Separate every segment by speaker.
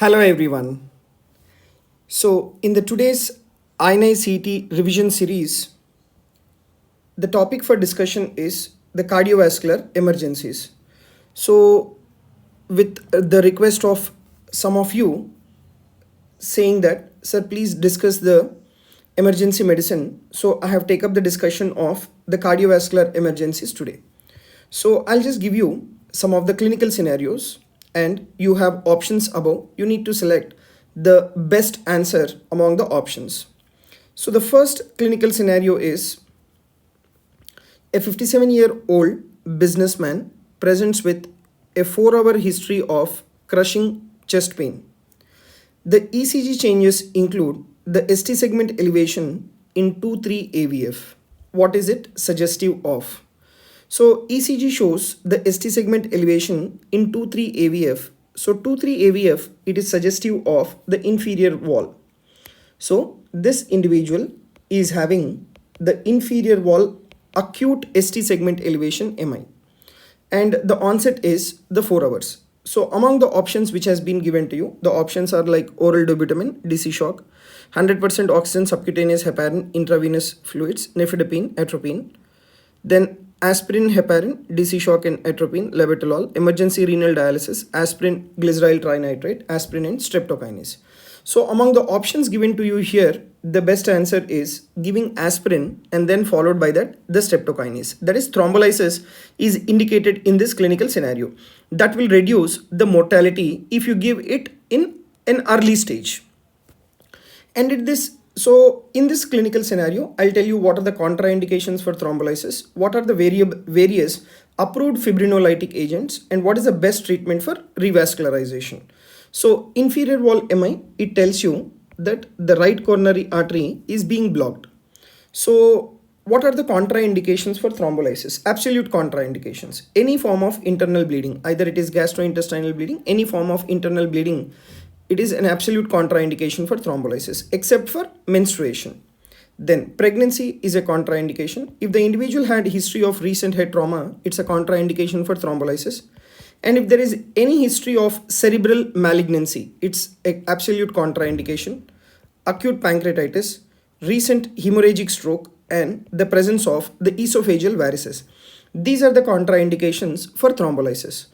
Speaker 1: Hello everyone. So in the today's INI CET revision series, the topic for discussion is the cardiovascular emergencies. So with the request of some of you saying that, sir, please discuss the emergency medicine. So I have taken up the discussion of the cardiovascular emergencies today. So I'll just give you some of the clinical scenarios and you have options above. You need to select the best answer among the options. So the first clinical scenario is a 57-year-old businessman presents with a 4-hour history of crushing chest pain. The ECG changes include the ST segment elevation in 2-3 AVF. What is it suggestive of? So ECG shows the ST segment elevation in 2-3 AVF. So 2-3 AVF, it is suggestive of the inferior wall. So this individual is having the inferior wall acute ST segment elevation MI. And the onset is the 4 hours. So among the options which has been given to you, the options are like oral dobutamine, DC shock, 100% oxygen subcutaneous heparin, intravenous fluids, nifedipine, atropine, then aspirin, heparin, DC shock and atropine, labetalol, emergency renal dialysis, aspirin, glyceryl trinitrate, aspirin and streptokinase. So among the options given to you here, the best answer is giving aspirin and then followed by that the streptokinase. That is thrombolysis is indicated in this clinical scenario. That will reduce the mortality if you give it in an early stage. And in this clinical scenario, I'll tell you what are the contraindications for thrombolysis, what are the various approved fibrinolytic agents, and what is the best treatment for revascularization. So inferior wall MI, it tells you that the right coronary artery is being blocked. So what are the contraindications for thrombolysis? Absolute contraindications. Any form of internal bleeding, either it is gastrointestinal bleeding, any form of internal bleeding, it is an absolute contraindication for thrombolysis except for menstruation. Then pregnancy is a contraindication. If the individual had history of recent head trauma, it's a contraindication for thrombolysis. And if there is any history of cerebral malignancy, it's an absolute contraindication. Acute pancreatitis, recent hemorrhagic stroke, and the presence of the esophageal varices. These are the contraindications for thrombolysis.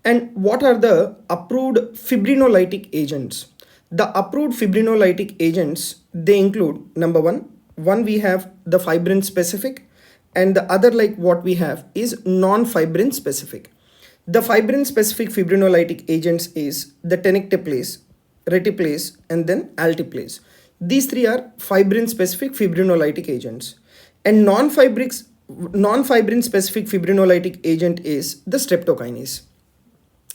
Speaker 1: And what are the approved fibrinolytic agents? The approved fibrinolytic agents, they include number one we have the fibrin specific, and the other like what we have is non-fibrin specific. The fibrin specific fibrinolytic agents is the tenecteplase, retiplase, and then alteplase. These three are fibrin specific fibrinolytic agents. And non-fibrin specific fibrinolytic agent is the streptokinase.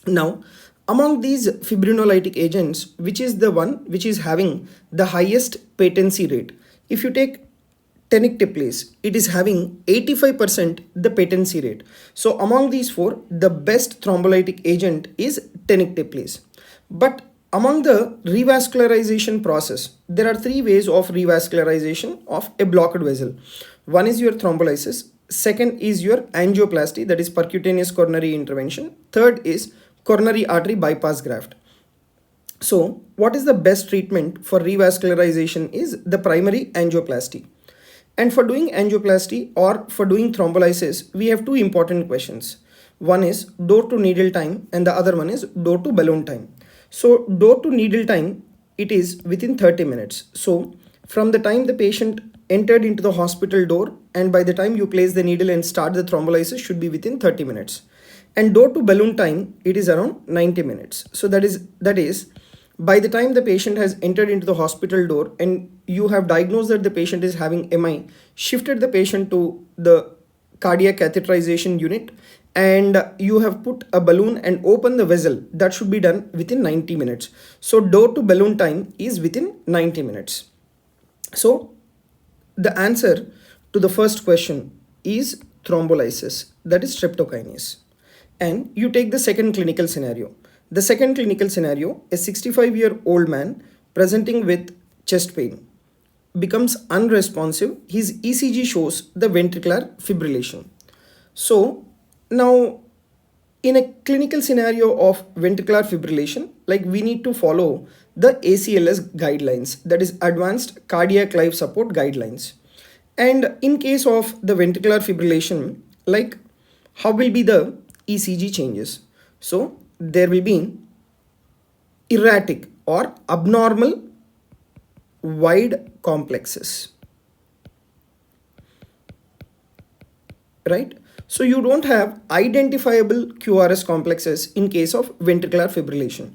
Speaker 1: Now, among these fibrinolytic agents, which is the one which is having the highest patency rate? If you take tenecteplase, it is having 85% the patency rate. So among these four, the best thrombolytic agent is tenecteplase. But among the revascularization process, there are three ways of revascularization of a blocked vessel. One is your thrombolysis. Second is your angioplasty, that is percutaneous coronary intervention. Third is coronary artery bypass graft. So what is the best treatment for revascularization is the primary angioplasty. And for doing angioplasty or for doing thrombolysis, we have two important questions. One is door to needle time and the other one is door to balloon time. So door to needle time, it is within 30 minutes. So from the time the patient entered into the hospital door and by the time you place the needle and start the thrombolysis should be within 30 minutes. And door to balloon time, it is around 90 minutes. So that is by the time the patient has entered into the hospital door and you have diagnosed that the patient is having MI, shifted the patient to the cardiac catheterization unit, and you have put a balloon and open the vessel, that should be done within 90 minutes. So door to balloon time is within 90 minutes. So the answer to the first question is thrombolysis, that is streptokinase. And you take the second clinical scenario. The second clinical scenario, a 65-year-old man presenting with chest pain becomes unresponsive. His ECG shows the ventricular fibrillation. So now in a clinical scenario of ventricular fibrillation, like we need to follow the ACLS guidelines, that is Advanced Cardiac Life Support Guidelines. And in case of the ventricular fibrillation, like how will be the ECG changes? So there will be erratic or abnormal wide complexes, right? So you don't have identifiable QRS complexes in case of ventricular fibrillation.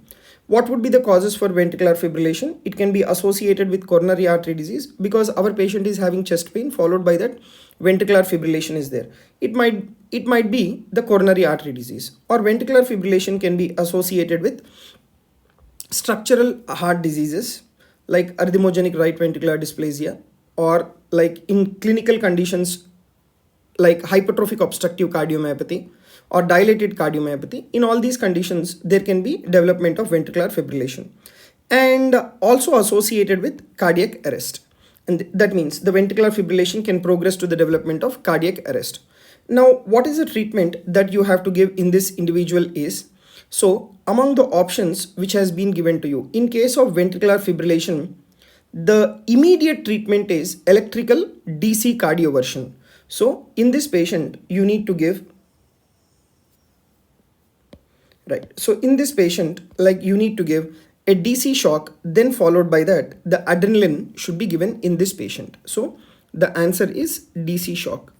Speaker 1: What would be the causes for ventricular fibrillation? It can be associated with coronary artery disease because our patient is having chest pain followed by that ventricular fibrillation is there. It might be the coronary artery disease, or ventricular fibrillation can be associated with structural heart diseases like arrhythmogenic right ventricular dysplasia, or like in clinical conditions like hypertrophic obstructive cardiomyopathy or dilated cardiomyopathy. In all these conditions, there can be development of ventricular fibrillation, and also associated with cardiac arrest. And that means the ventricular fibrillation can progress to the development of cardiac arrest. Now, what is the treatment that you have to give in this individual is, so among the options which has been given to you, in case of ventricular fibrillation, the immediate treatment is electrical DC cardioversion. So in this patient, you need to give, right? So in this patient, like you need to give a DC shock, then followed by that, the adrenaline should be given in this patient. So the answer is DC shock,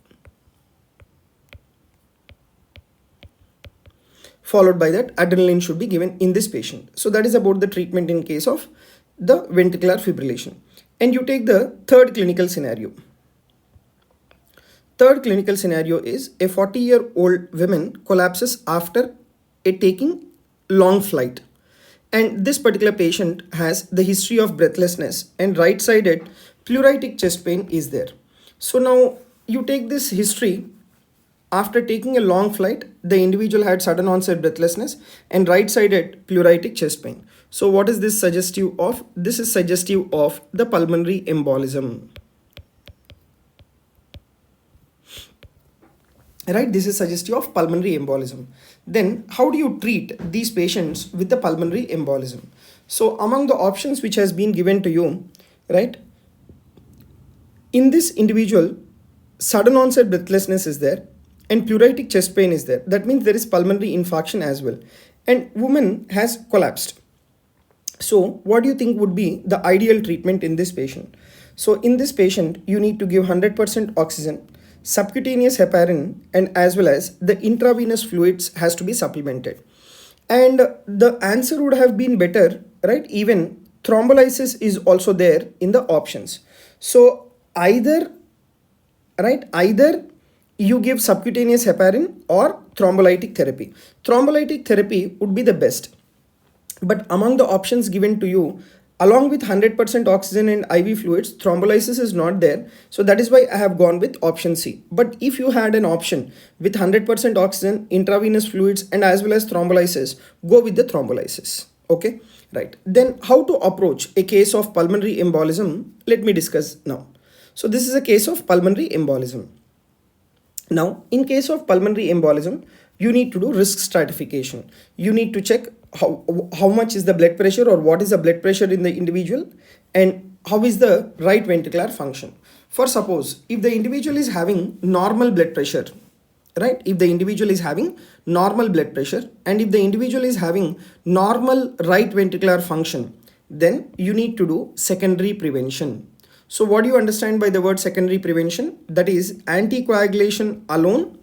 Speaker 1: followed by that adrenaline should be given in this patient. So that is about the treatment in case of the ventricular fibrillation. And you take the third clinical scenario. Third clinical scenario is a 40-year-old woman collapses after taking long flight. And this particular patient has the history of breathlessness and right-sided pleuritic chest pain is there. So now you take this history. After taking a long flight, the individual had sudden onset breathlessness and right-sided pleuritic chest pain. So what is this suggestive of? This is suggestive of the pulmonary embolism. Right, this is suggestive of pulmonary embolism. Then how do you treat these patients with the pulmonary embolism? So among the options which has been given to you, right, in this individual, sudden onset breathlessness is there and pleuritic chest pain is there. That means there is pulmonary infarction as well. And woman has collapsed. So what do you think would be the ideal treatment in this patient? So in this patient, you need to give 100% oxygen, subcutaneous heparin, and as well as the intravenous fluids has to be supplemented. And the answer would have been better, right? Even thrombolysis is also there in the options. So either you give subcutaneous heparin or thrombolytic therapy. Thrombolytic therapy would be the best. But among the options given to you, along with 100% oxygen and IV fluids, thrombolysis is not there. So that is why I have gone with option C. But if you had an option with 100% oxygen, intravenous fluids, and as well as thrombolysis, go with the thrombolysis. Okay, right. Then how to approach a case of pulmonary embolism? Let me discuss now. So this is a case of pulmonary embolism. Now, in case of pulmonary embolism, you need to do risk stratification. You need to check how much is the blood pressure or what is the blood pressure in the individual and how is the right ventricular function. For suppose, if the individual is having normal blood pressure, right? If the individual is having normal blood pressure and if the individual is having normal right ventricular function, then you need to do secondary prevention. So what do you understand by the word secondary prevention? That is anticoagulation alone,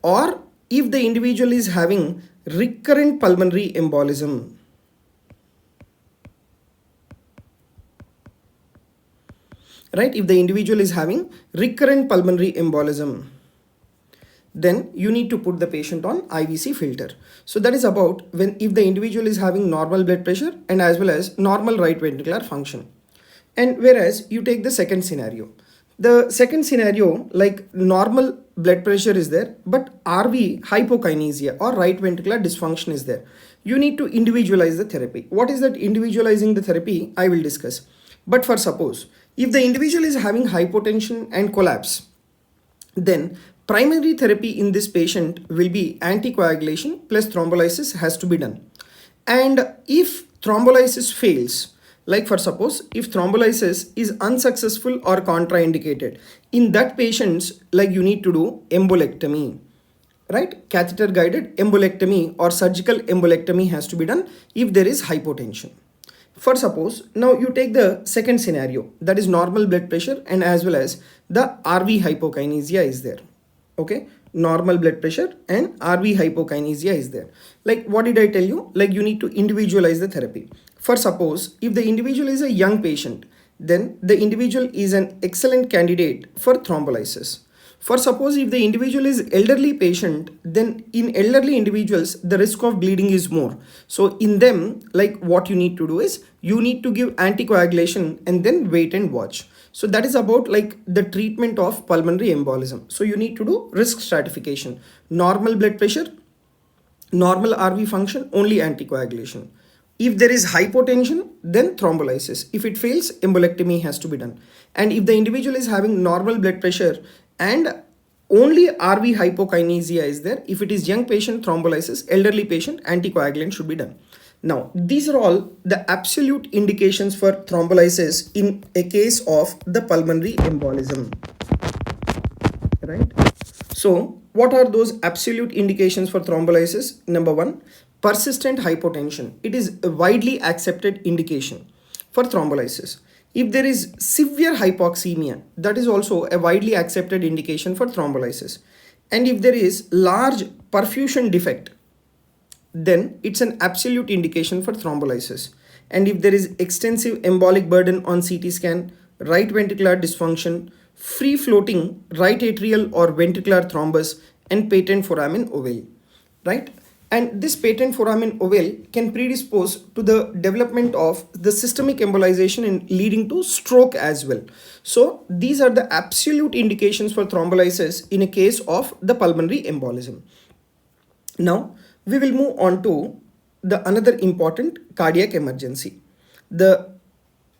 Speaker 1: or if the individual is having recurrent pulmonary embolism. Right? If the individual is having recurrent pulmonary embolism, then you need to put the patient on IVC filter. So that is about if the individual is having normal blood pressure and as well as normal right ventricular function. And whereas you take the second scenario. The second scenario, like normal blood pressure is there, but RV hypokinesia or right ventricular dysfunction is there. You need to individualize the therapy. What is that individualizing the therapy? I will discuss. But for suppose, if the individual is having hypotension and collapse, then primary therapy in this patient will be anticoagulation plus thrombolysis has to be done. And if thrombolysis fails, like for suppose if thrombolysis is unsuccessful or contraindicated, in that patients, like you need to do embolectomy, right? Catheter guided embolectomy or surgical embolectomy has to be done if there is hypotension. For suppose now you take the second scenario, that is normal blood pressure and as well as the RV hypokinesia is there. Okay, normal blood pressure and RV hypokinesia is there. Like what did I tell you? Like you need to individualize the therapy. For suppose if the individual is a young patient, then the individual is an excellent candidate for thrombolysis. For suppose if the individual is elderly patient, then in elderly individuals, the risk of bleeding is more. So in them, like what you need to do is you need to give anticoagulation and then wait and watch. So that is about like the treatment of pulmonary embolism. So you need to do risk stratification, normal blood pressure, normal RV function, only anticoagulation. If there is hypotension, then thrombolysis. If it fails, embolectomy has to be done. And if the individual is having normal blood pressure and only RV hypokinesia is there, if it is young patient, thrombolysis, elderly patient, anticoagulant should be done. Now, these are all the absolute indications for thrombolysis in a case of the pulmonary embolism, right? So, what are those absolute indications for thrombolysis? Number one, persistent hypotension. It is a widely accepted indication for thrombolysis. If there is severe hypoxemia, that is also a widely accepted indication for thrombolysis. And if there is large perfusion defect, then it's an absolute indication for thrombolysis. And if there is extensive embolic burden on CT scan, right ventricular dysfunction, free floating right atrial or ventricular thrombus, and patent foramen ovale, right? And this patent foramen ovale can predispose to the development of the systemic embolization and leading to stroke as well. So these are the absolute indications for thrombolysis in a case of the pulmonary embolism. Now we will move on to the another important cardiac emergency. The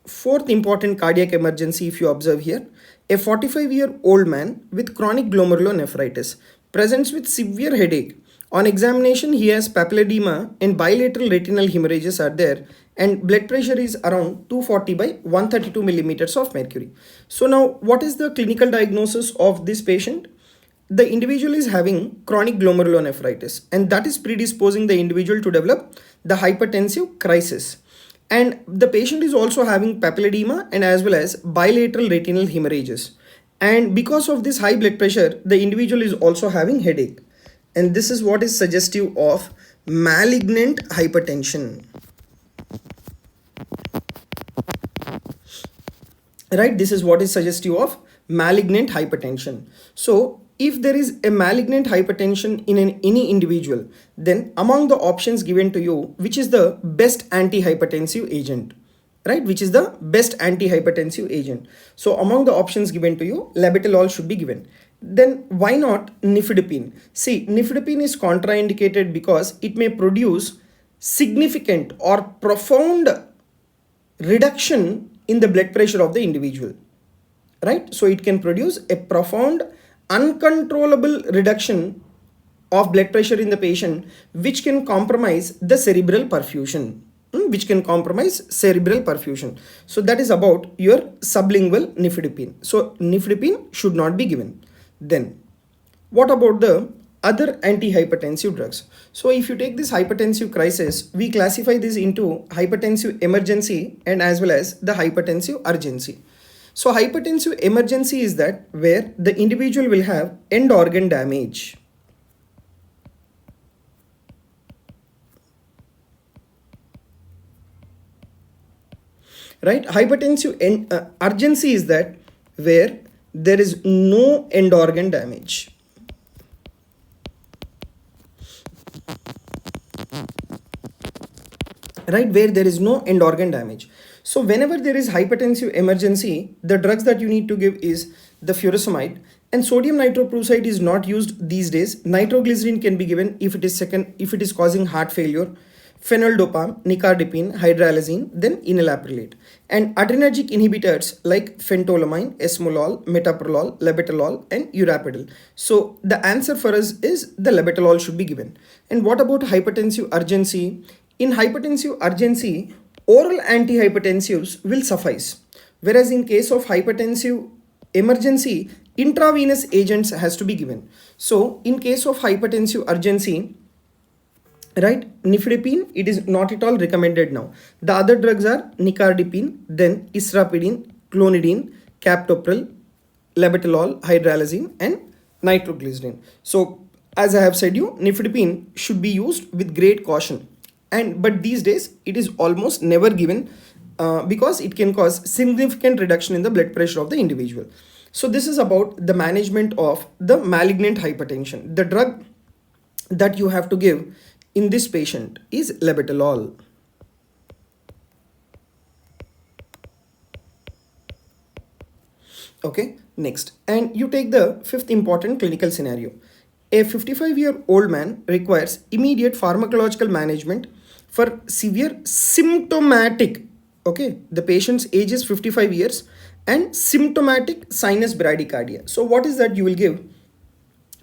Speaker 1: fourth important cardiac emergency, if you observe here, a 45-year-old man with chronic glomerulonephritis presents with severe headache. On examination, he has papilledema and bilateral retinal hemorrhages are there, and blood pressure is around 240 by 132 millimeters of mercury. So now, what is the clinical diagnosis of this patient? The individual is having chronic glomerulonephritis, and that is predisposing the individual to develop the hypertensive crisis. And the patient is also having papilledema and as well as bilateral retinal hemorrhages. And because of this high blood pressure, the individual is also having headache. And this is what is suggestive of malignant hypertension. Right? This is what is suggestive of malignant hypertension. So, if there is a malignant hypertension in any individual, then among the options given to you, which is the best antihypertensive agent? Right? Which is the best antihypertensive agent? So, among the options given to you, labetalol should be given. Then why not nifedipine? See, nifedipine is contraindicated because it may produce significant or profound reduction in the blood pressure of the individual, right? So it can produce a profound uncontrollable reduction of blood pressure in the patient, which can compromise the cerebral perfusion. So that is about your sublingual nifedipine. So nifedipine should not be given. Then what about the other antihypertensive drugs? So if you take this hypertensive crisis, we classify this into hypertensive emergency and as well as the hypertensive urgency. So hypertensive emergency is that where the individual will have end organ damage. Right? Hypertensive urgency is that where there is no end organ damage. Right? Where there is no end organ damage. So whenever there is hypertensive emergency, the drugs that you need to give is the furosemide, and sodium nitroprusside is not used these days. Nitroglycerin can be given if it is causing heart failure. phenyldopam, nicardipine, hydralazine, then enalaprillate. And adrenergic inhibitors like phentolamine, esmolol, metoprolol, labetalol, and urapidol. So the answer for us is the labetalol should be given. And what about hypertensive urgency? In hypertensive urgency, oral antihypertensives will suffice. Whereas in case of hypertensive emergency, intravenous agents has to be given. So in case of hypertensive urgency, right, nifedipine, it is not at all recommended now. The other drugs are nicardipine, then israpidine, clonidine, captopril, labetalol, hydralazine, and nitroglycerin. So as I have said you, nifedipine should be used with great caution. And but these days it is almost never given because it can cause significant reduction in the blood pressure of the individual. So this is about the management of the malignant hypertension. The drug that you have to give in this patient is labetalol. Okay, next. And you take the fifth important clinical scenario. A 55-year-old man requires immediate pharmacological management for severe symptomatic, okay, the patient's age is 55 years and symptomatic sinus bradycardia. So what is that you will give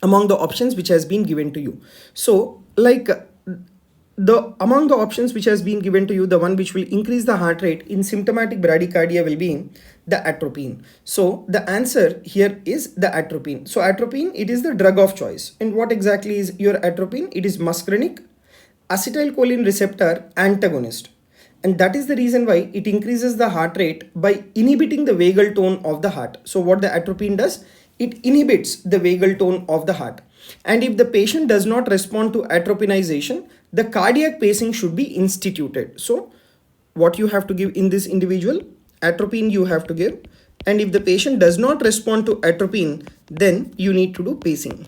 Speaker 1: among the options which has been given to you? So like the among the options which has been given to you, the one which will increase the heart rate in symptomatic bradycardia will be the atropine. So the answer here is the atropine. So atropine, it is the drug of choice. And what exactly is your atropine? It is muscarinic acetylcholine receptor antagonist. And that is the reason why it increases the heart rate by inhibiting the vagal tone of the heart. So what the atropine does? It inhibits the vagal tone of the heart. And if the patient does not respond to atropinization, the cardiac pacing should be instituted. So what you have to give in this individual? Atropine you have to give. And if the patient does not respond to atropine, then you need to do pacing.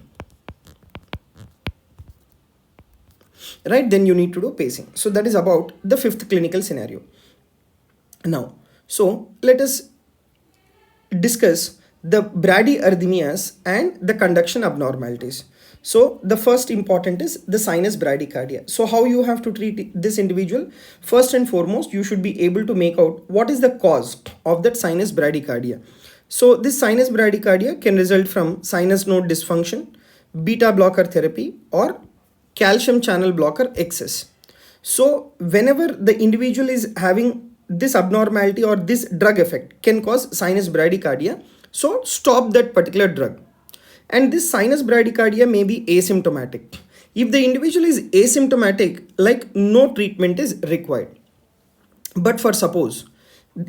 Speaker 1: Right, then you need to do pacing. So that is about the fifth clinical scenario. Now, so let us discuss the bradyarrhythmias and the conduction abnormalities. So the first important is the sinus bradycardia. So how you have to treat this individual? First and foremost, you should be able to make out what is the cause of that sinus bradycardia. So this sinus bradycardia can result from sinus node dysfunction, beta blocker therapy, or calcium channel blocker excess. So whenever the individual is having this abnormality or this drug effect can cause sinus bradycardia, so stop that particular drug. And this sinus bradycardia may be asymptomatic. If the individual is asymptomatic, like no treatment is required. But for suppose,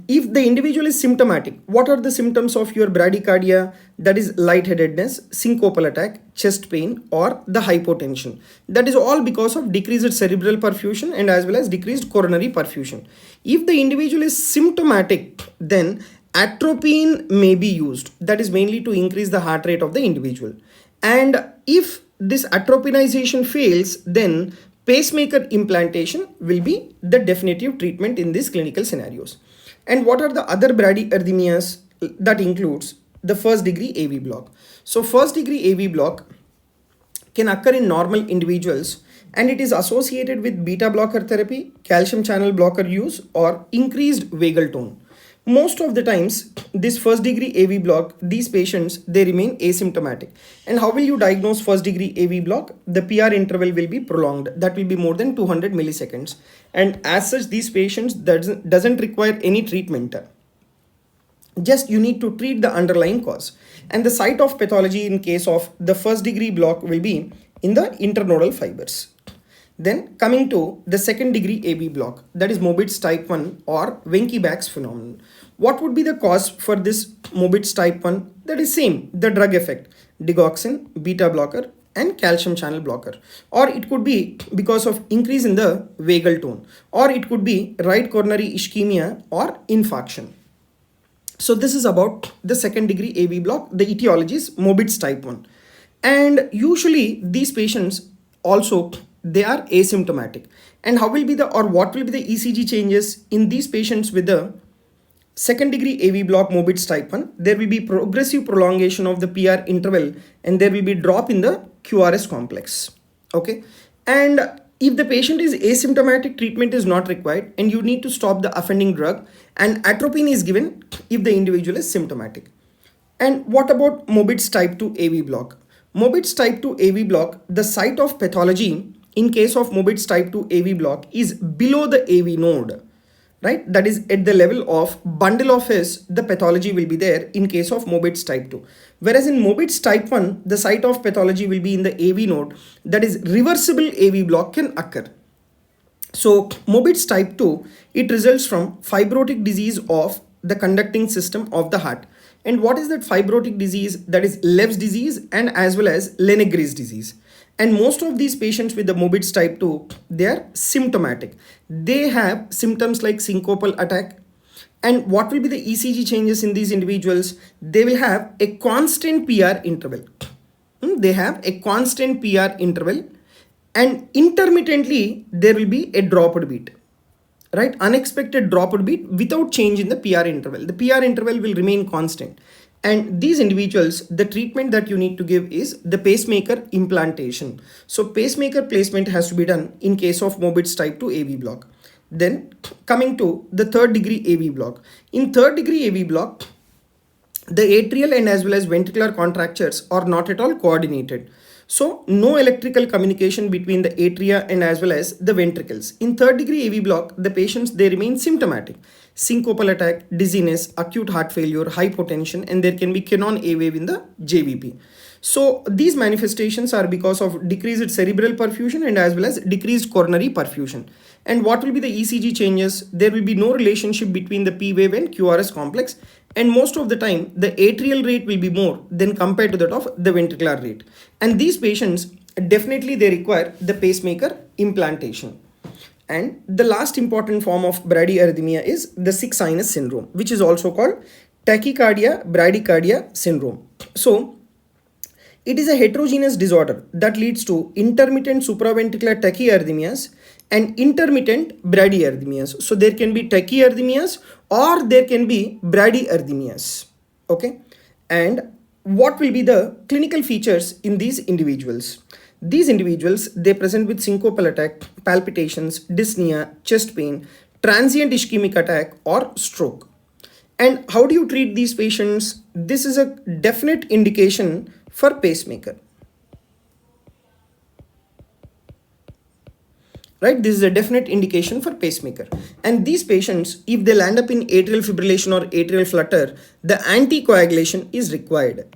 Speaker 1: if the individual is symptomatic, what are the symptoms of your bradycardia? That is lightheadedness, syncopal attack, chest pain, or the hypotension. That is all because of decreased cerebral perfusion and as well as decreased coronary perfusion. If the individual is symptomatic, then atropine may be used. That is mainly to increase the heart rate of the individual. And if this atropinization fails, then pacemaker implantation will be the definitive treatment in these clinical scenarios. And what are the other bradyarrhythmias? That includes the first degree AV block. So first degree AV block can occur in normal individuals and it is associated with beta blocker therapy, calcium channel blocker use, or increased vagal tone. Most of the times, this first degree AV block, these patients, they remain asymptomatic. And how will you diagnose first degree AV block? The PR interval will be prolonged. That will be more than 200 milliseconds. And as such, these patients doesn't require any treatment. Just you need to treat the underlying cause. And the site of pathology in case of the first degree block will be in the internodal fibers. Then coming to the second degree AV block, that is Mobitz type 1 or Wenckebach's phenomenon. What would be the cause for this Mobitz type 1? That is same, the drug effect, digoxin, beta blocker, and calcium channel blocker. Or it could be because of increase in the vagal tone, or it could be right coronary ischemia or infarction. So this is about the second degree AV block. The etiology is Mobitz type 1. And usually these patients also, they are asymptomatic. And how will be the, or what will be the ECG changes in these patients with the second degree AV block Mobitz type 1? There will be progressive prolongation of the PR interval and there will be drop in the QRS complex. Okay. And If the patient is asymptomatic, treatment is not required and you need to stop the offending drug, and atropine is given if the individual is symptomatic. And what about Mobitz type 2 AV block? Mobitz type 2 AV block, the site of pathology in case of Mobitz type 2 AV block is below the AV node, right? That is at the level of bundle of His, the pathology will be there in case of Mobitz type 2. Whereas in Mobitz type 1, the site of pathology will be in the AV node, that is reversible AV block can occur. So Mobitz type 2, it results from fibrotic disease of the conducting system of the heart. And what is that fibrotic disease? That is Lev's disease and as well as Lenegre's disease. And most of these patients with the Mobitz type 2, they are symptomatic. They have symptoms like syncopal attack. And what will be the ECG changes in these individuals? They will have a constant PR interval. They have a constant PR interval, and intermittently there will be a dropped beat, right? Unexpected dropped beat without change in the PR interval. The PR interval will remain constant. And these individuals, the treatment that you need to give is the pacemaker implantation. So pacemaker placement has to be done in case of Mobitz type 2 AV block. Then coming to the third degree AV block. In third degree AV block, the atrial and as well as ventricular contractures are not at all coordinated. So no electrical communication between the atria and as well as the ventricles. In third degree AV block, the patients, they remain symptomatic. Syncopal attack, dizziness, acute heart failure, hypotension, and there can be Canon A wave in the JVP. So these manifestations are because of decreased cerebral perfusion and as well as decreased coronary perfusion. And what will be the ECG changes? There will be no relationship between the P wave and QRS complex. And most of the time, the atrial rate will be more than compared to that of the ventricular rate. And these patients, definitely they require the pacemaker implantation. And the last important form of bradyarrhythmia is the sick sinus syndrome, which is also called tachycardia bradycardia syndrome. So it is a heterogeneous disorder that leads to intermittent supraventricular tachyarrhythmias and intermittent bradyarrhythmias. So there can be tachyarrhythmias or there can be bradyarrhythmias. Okay. And what will be the clinical features in these individuals? These individuals, they present with syncopal attack, palpitations, dyspnea, chest pain, transient ischemic attack or stroke. And how do you treat these patients? This is a definite indication for pacemaker. Right? This is a definite indication for pacemaker. And these patients, if they land up in atrial fibrillation or atrial flutter, the anticoagulation is required.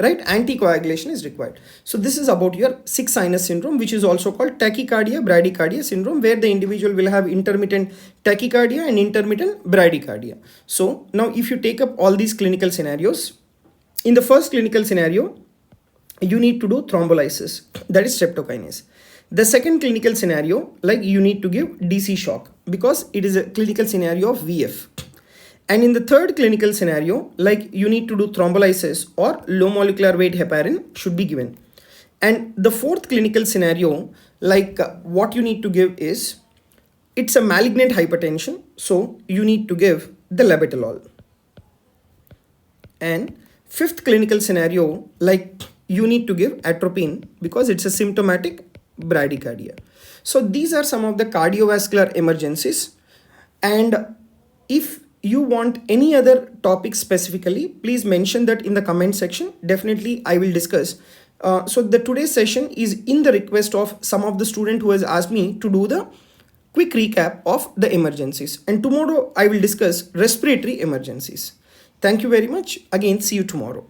Speaker 1: Right? Anticoagulation is required. So this is about your sick sinus syndrome, which is also called tachycardia bradycardia syndrome, where the individual will have intermittent tachycardia and intermittent bradycardia. So now if you take up all these clinical scenarios, in the first clinical scenario, you need to do thrombolysis, that is streptokinase. The second clinical scenario, like you need to give DC shock because it is a clinical scenario of VF. And in the third clinical scenario, like you need to do thrombolysis or low molecular weight heparin should be given. And the fourth clinical scenario, like what you need to give is, it's a malignant hypertension. So you need to give the labetalol. And fifth clinical scenario, like you need to give atropine because it's a symptomatic bradycardia. So these are some of the cardiovascular emergencies. And if you want any other topic specifically, please mention that in the comment section. Definitely I will discuss. So the today's session is in the request of some of the student who has asked me to do the quick recap of the emergencies. And tomorrow I will discuss respiratory emergencies. Thank you very much. Again, see you tomorrow.